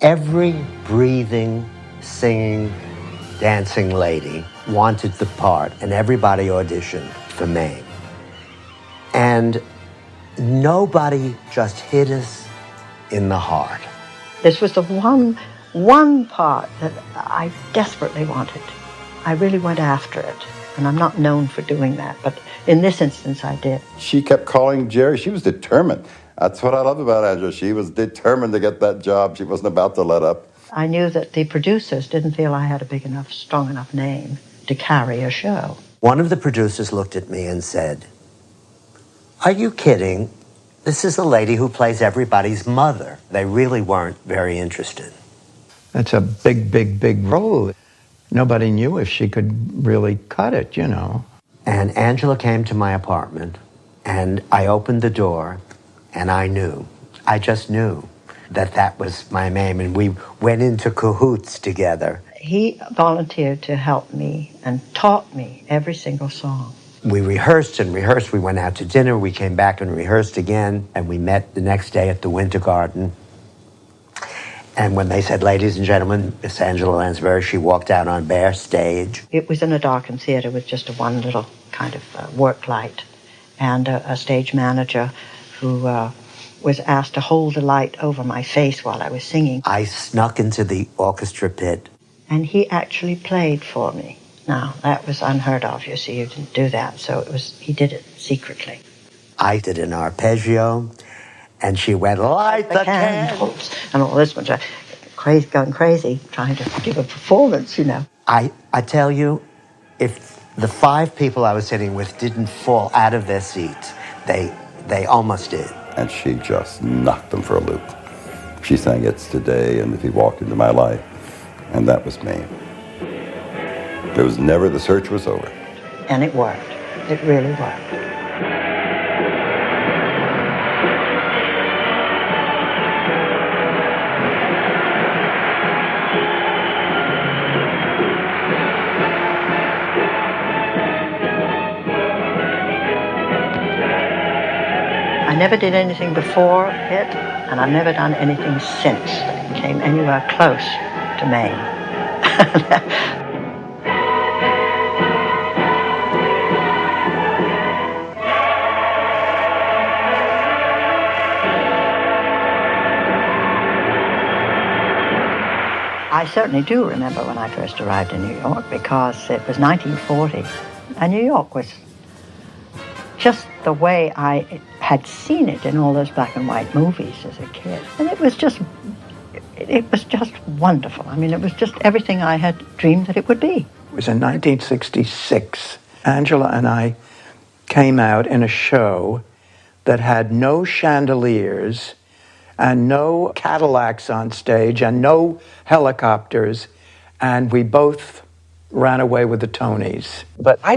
Every breathing, singing, dancing lady wanted the part, and everybody auditioned for Mame. And nobody just hit us in the heart. This was the one part that I desperately wanted. I really went after it, and I'm not known for doing that, but in this instance I did. She kept calling Jerry. She was determined. That's what I love about Angela. She was determined to get that job. She wasn't about to let up. I knew that the producers didn't feel I had a big enough, strong enough name to carry a show. One of the producers looked at me and said, "Are you kidding? This is the lady who plays everybody's mother." They really weren't very interested. It's a big role. Nobody knew if she could really cut it, you know. And Angela came to my apartment, and I opened the door, and I just knew that that was my Mame, and we went into cahoots together. He volunteered to help me and taught me every single song. We rehearsed and rehearsed. We went out to dinner. We came back and rehearsed again, and we met the next day at the Winter Garden. And when they said, "Ladies and gentlemen, Miss Angela Lansbury," she walked out on bare stage. It was in a darkened theater with just one little kind of work light, and a stage manager who was asked to hold the light over my face while I was singing. I snuck into the orchestra pit. And he actually played for me. Now, that was unheard of, you see, you didn't do that, so he did it secretly. I did an arpeggio, and she went, "Light the candles," and all this bunch of going crazy, trying to give a performance, you know. I tell you, if the 5 people I was sitting with didn't fall out of their seats, they almost did. And she just knocked them for a loop. She sang "It's Today" and "If He Walked Into My Life," and that was Mame. It was never, the search was over. And it worked. It really worked. I never did anything before it, and I've never done anything since that came anywhere close to Mame. I certainly do remember when I first arrived in New York, because it was 1940, and New York was just the way I had seen it in all those black and white movies as a kid. And it was just wonderful. I mean, it was just everything I had dreamed that it would be. It was in 1966. Angela and I came out in a show that had no chandeliers and no Cadillacs on stage and no helicopters, and we both ran away with the Tonys. But I